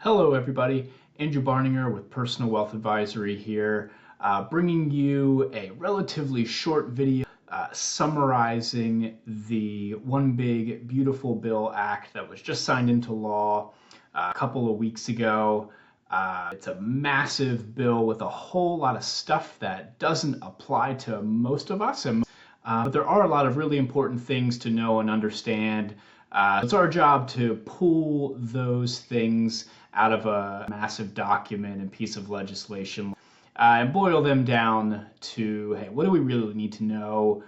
Hello everybody, Andrew Barninger with Personal Wealth Advisory here, bringing you a relatively short video summarizing the One Big Beautiful Bill Act that was just signed into law a couple of weeks ago. It's a massive bill with a whole lot of stuff that doesn't apply to most of us, but there are a lot of really important things to know and understand. It's our job to pull those things out of a massive document and piece of legislation and boil them down to, hey, what do we really need to know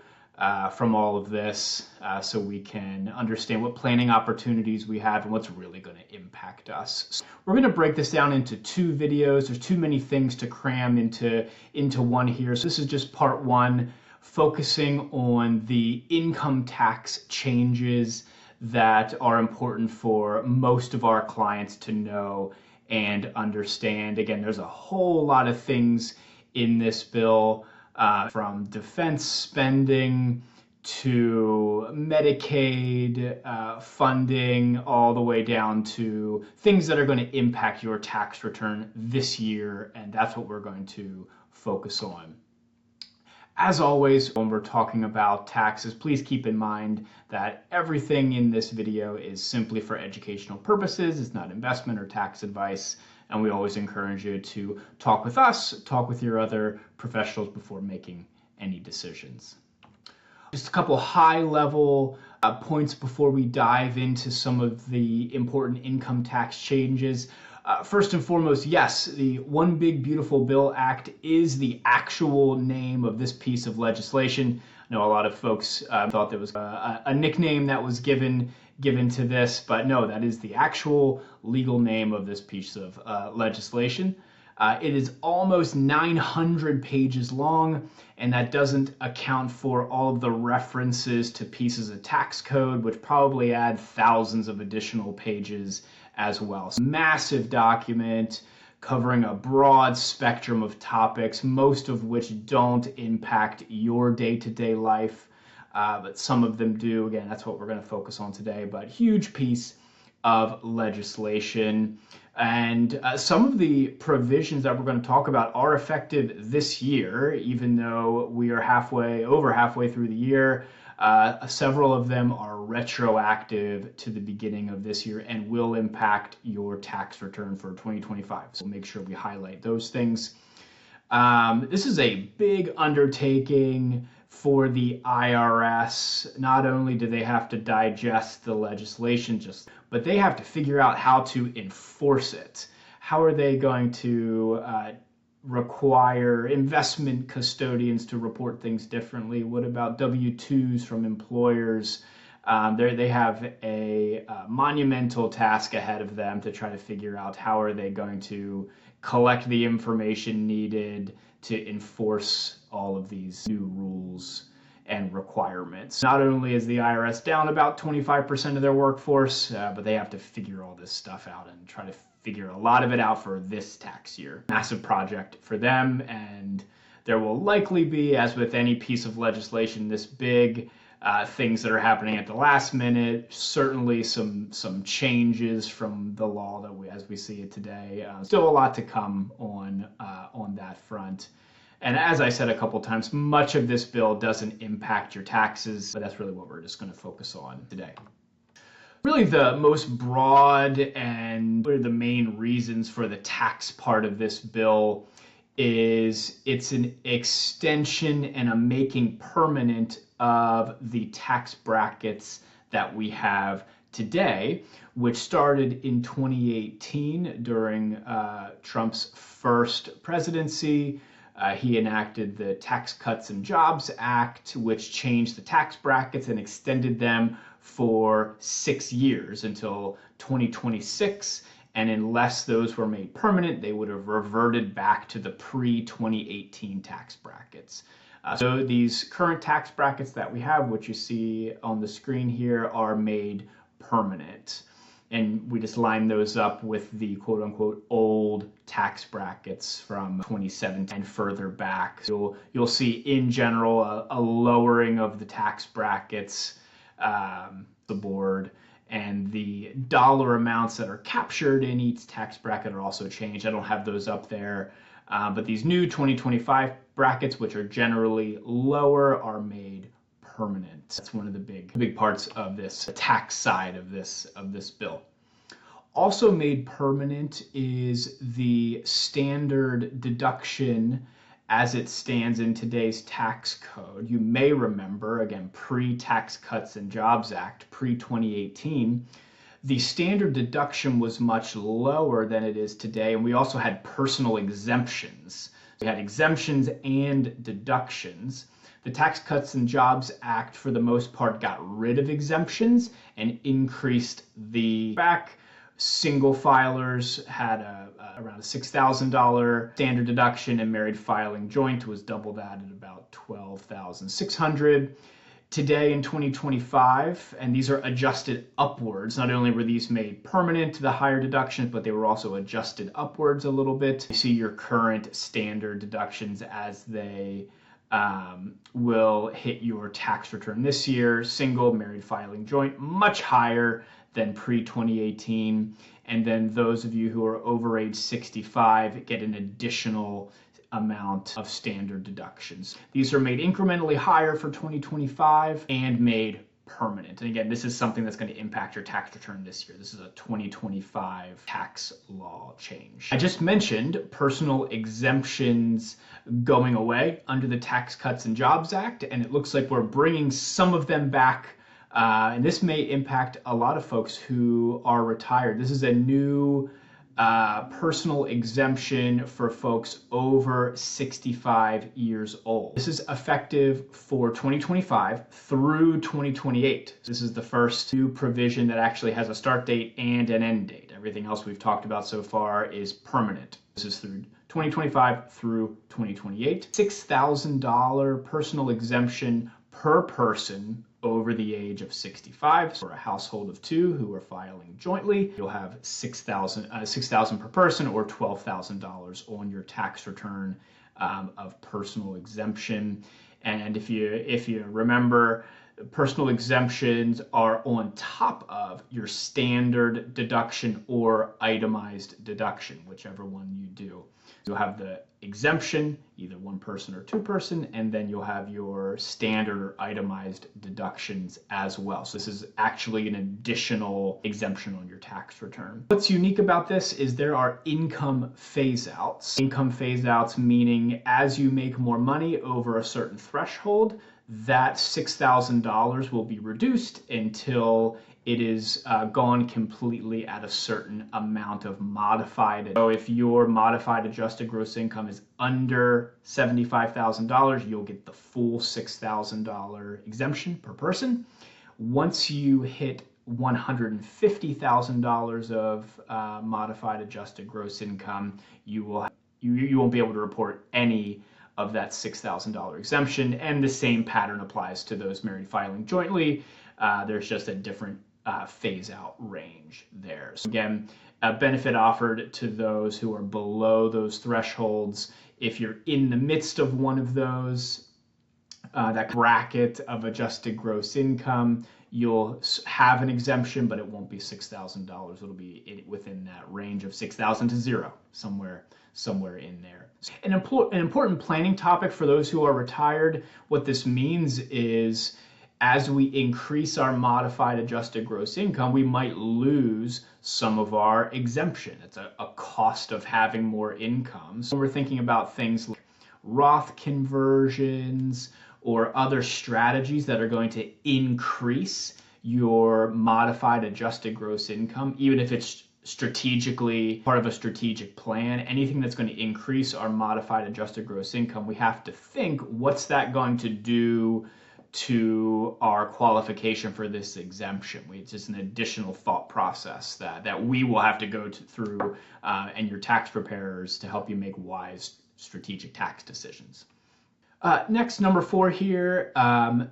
from all of this so we can understand what planning opportunities we have and what's really going to impact us. So we're going to break this down into two videos. There's too many things to cram into one here. So this is just part one, focusing on the income tax changes that are important for most of our clients to know and understand. Again, there's a whole lot of things in this bill, from defense spending to Medicaid funding, all the way down to things that are going to impact your tax return this year, and that's what we're going to focus on. As always, when we're talking about taxes, please keep in mind that everything in this video is simply for educational purposes. It's not investment or tax advice, and we always encourage you to talk with us, talk with your other professionals before making any decisions. Just a couple high-level points before we dive into some of the important income tax changes. First and foremost, yes, the One Big Beautiful Bill Act is the actual name of this piece of legislation. I know a lot of folks thought there was a nickname that was given to this, but no, that is the actual legal name of this piece of legislation. It is almost 900 pages long, and that doesn't account for all of the references to pieces of tax code, which probably add thousands of additional pages as well. So, massive document covering a broad spectrum of topics, most of which don't impact your day-to-day life, but some of them do. Again, that's what we're going to focus on today, but huge piece of legislation. And some of the provisions that we're going to talk about are effective this year, even though we are over halfway through the year. Several of them are retroactive to the beginning of this year and will impact your tax return for 2025. So make sure we highlight those things. This is a big undertaking for the IRS. Not only do they have to digest the legislation, but they have to figure out how to enforce it. How are they going to require investment custodians to report things differently? What about W-2s from employers? They have a monumental task ahead of them to try to figure out how are they going to collect the information needed to enforce all of these new rules and requirements. Not only is the IRS down about 25% of their workforce, but they have to figure all this stuff out and try to figure a lot of it out for this tax year. Massive project for them, and there will likely be, as with any piece of legislation this big, things that are happening at the last minute. Certainly some changes from the law as we see it today. Still a lot to come on that front. And as I said a couple times, much of this bill doesn't impact your taxes, but that's really what we're just going to focus on today. Really the most broad and what are the main reasons for the tax part of this bill is it's an extension and a making permanent of the tax brackets that we have today, which started in 2018 during Trump's first presidency. He enacted the Tax Cuts and Jobs Act, which changed the tax brackets and extended them for 6 years until 2026. And unless those were made permanent, they would have reverted back to the pre-2018 tax brackets. So these current tax brackets that we have, which you see on the screen here, are made permanent. And we just line those up with the quote-unquote old tax brackets from 2017 and further back. So you'll see in general a lowering of the tax brackets, the board, and the dollar amounts that are captured in each tax bracket are also changed. I don't have those up there, but these new 2025 brackets, which are generally lower, are made permanent. That's one of the big parts of this tax side of this bill. Also made permanent is the standard deduction as it stands in today's tax code. You may remember, again, pre-Tax Cuts and Jobs Act, pre-2018, the standard deduction was much lower than it is today, and we also had personal exemptions. We had exemptions and deductions. The Tax Cuts and Jobs Act, for the most part, got rid of exemptions and increased the back. Single filers had around a $6,000 standard deduction, and married filing joint was double that at about $12,600. Today in 2025, and these are adjusted upwards. Not only were these made permanent, the higher deductions, but they were also adjusted upwards a little bit. You see your current standard deductions as they will hit your tax return this year. Single, married filing joint, much higher than pre-2018, and then those of you who are over age 65 get an additional amount of standard deductions. These are made incrementally higher for 2025 and made permanent. And again, this is something that's going to impact your tax return this year. This is a 2025 tax law change. I just mentioned personal exemptions going away under the Tax Cuts and Jobs Act, and it looks like we're bringing some of them back. And this may impact a lot of folks who are retired. This is a new personal exemption for folks over 65 years old. This is effective for 2025 through 2028. This is the first new provision that actually has a start date and an end date. Everything else we've talked about so far is permanent. This is through 2025 through 2028. $6,000 personal exemption per person over the age of 65. For a household of two who are filing jointly, you'll have $6,000 per person, or $12,000 on your tax return of personal exemption. And if you remember, personal exemptions are on top of your standard deduction or itemized deduction, whichever one you do. You'll have the exemption, either one person or two person, and then you'll have your standard or itemized deductions as well. So this is actually an additional exemption on your tax return. What's unique about this is there are income phase-outs. Income phase-outs meaning as you make more money over a certain threshold, that $6,000 will be reduced until it is gone completely at a certain amount of modified. So if your modified adjusted gross income is under $75,000, you'll get the full $6,000 exemption per person. Once you hit $150,000 of modified adjusted gross income, you won't be able to report any of that $6,000 exemption, and the same pattern applies to those married filing jointly. There's just a different phase-out range there. So again, a benefit offered to those who are below those thresholds. If you're in the midst of one of those, that bracket of adjusted gross income, you'll have an exemption, but it won't be $6,000. It'll be within that range of $6,000 to zero, somewhere in there. An important planning topic for those who are retired. What this means is, as we increase our modified adjusted gross income, we might lose some of our exemption. It's a cost of having more income. So we're thinking about things like Roth conversions or other strategies that are going to increase your modified adjusted gross income, even if it's strategically part of a strategic plan. Anything that's going to increase our modified adjusted gross income, we have to think, what's that going to do to our qualification for this exemption? It's just an additional thought process that we will have to go through and your tax preparers to help you make wise strategic tax decisions. Next, number 4 here,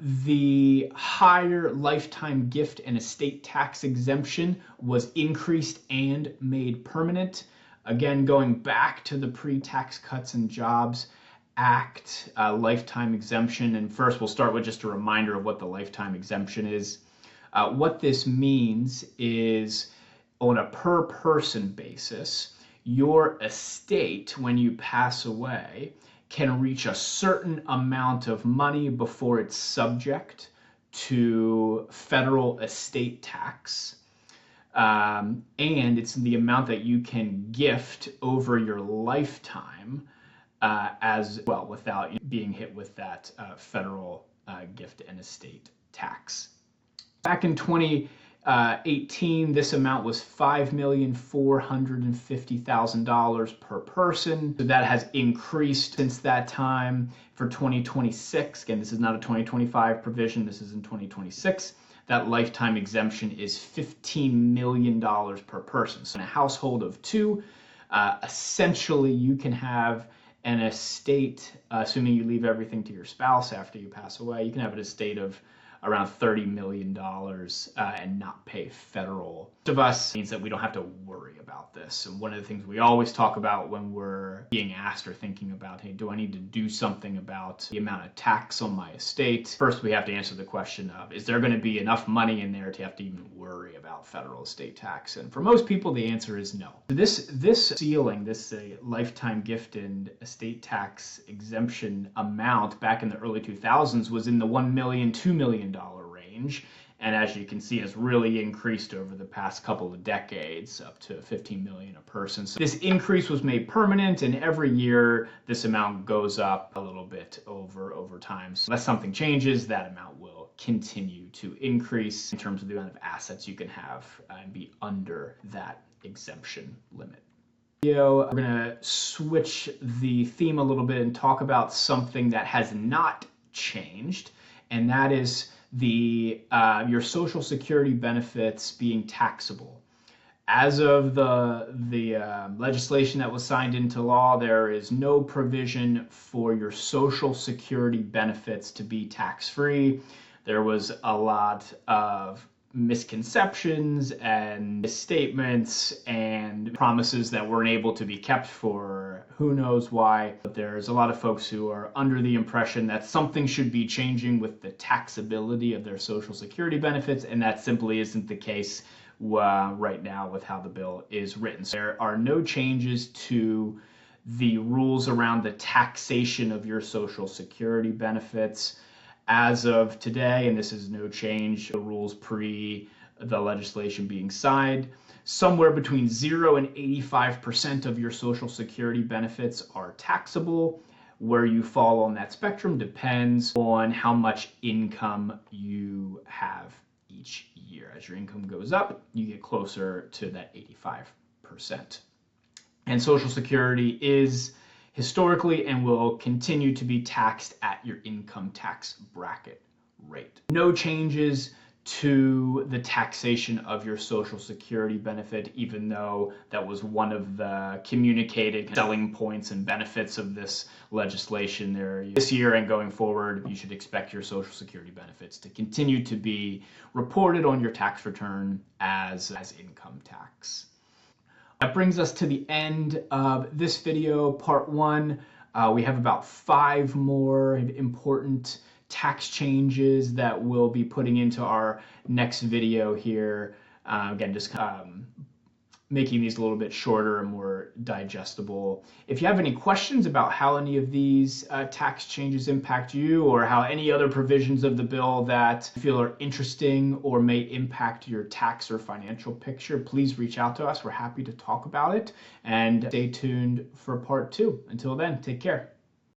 the higher lifetime gift and estate tax exemption was increased and made permanent. Again, going back to the pre-Tax Cuts and Jobs Act lifetime exemption. And first, we'll start with just a reminder of what the lifetime exemption is. What this means is on a per person basis, your estate, when you pass away, can reach a certain amount of money before it's subject to federal estate tax. And it's the amount that you can gift over your lifetime as well without being hit with that federal gift and estate tax. Back in 2018, this amount was $5,450,000 per person. So that has increased since that time. For 2026, again, this is not a 2025 provision, this is in 2026. That lifetime exemption is $15 million per person. So in a household of two, essentially you can have an estate, assuming you leave everything to your spouse after you pass away, you can have an estate of around $30 million and not pay federal. Most of us means that we don't have to worry about this. And one of the things we always talk about when we're being asked or thinking about, hey, do I need to do something about the amount of tax on my estate? First, we have to answer the question of, is there going to be enough money in there to have to even worry about federal estate tax? And for most people, the answer is no. This ceiling, this lifetime gift and estate tax exemption amount back in the early 2000s was in the $1 million, $2 million range, and as you can see has really increased over the past couple of decades up to 15 million a person. So this increase was made permanent, and every year this amount goes up a little bit over time. So unless something changes, that amount will continue to increase in terms of the amount of assets you can have and be under that exemption limit. We're going to switch the theme a little bit and talk about something that has not changed, and that is your Social Security benefits being taxable. As of the legislation that was signed into law, there is no provision for your Social Security benefits to be tax-free. There was a lot of misconceptions and misstatements and promises that weren't able to be kept for who knows why. But there's a lot of folks who are under the impression that something should be changing with the taxability of their Social Security benefits, and that simply isn't the case right now with how the bill is written. So there are no changes to the rules around the taxation of your Social Security benefits. As of today, and this is no change, the rules pre the legislation being signed, somewhere between 0 and 85% of your Social Security benefits are taxable. Where you fall on that spectrum depends on how much income you have each year. As your income goes up, you get closer to that 85%. And Social Security is historically and will continue to be taxed at your income tax bracket rate. No changes to the taxation of your Social Security benefit, even though that was one of the communicated selling points and benefits of this legislation. This year and going forward, you should expect your Social Security benefits to continue to be reported on your tax return as income tax. That brings us to the end of this video, part 1. We have about 5 more important tax changes that we'll be putting into our next video here. Again, just making these a little bit shorter and more digestible. If you have any questions about how any of these tax changes impact you, or how any other provisions of the bill that you feel are interesting or may impact your tax or financial picture, please reach out to us. We're happy to talk about it, and stay tuned for part 2. Until then, take care.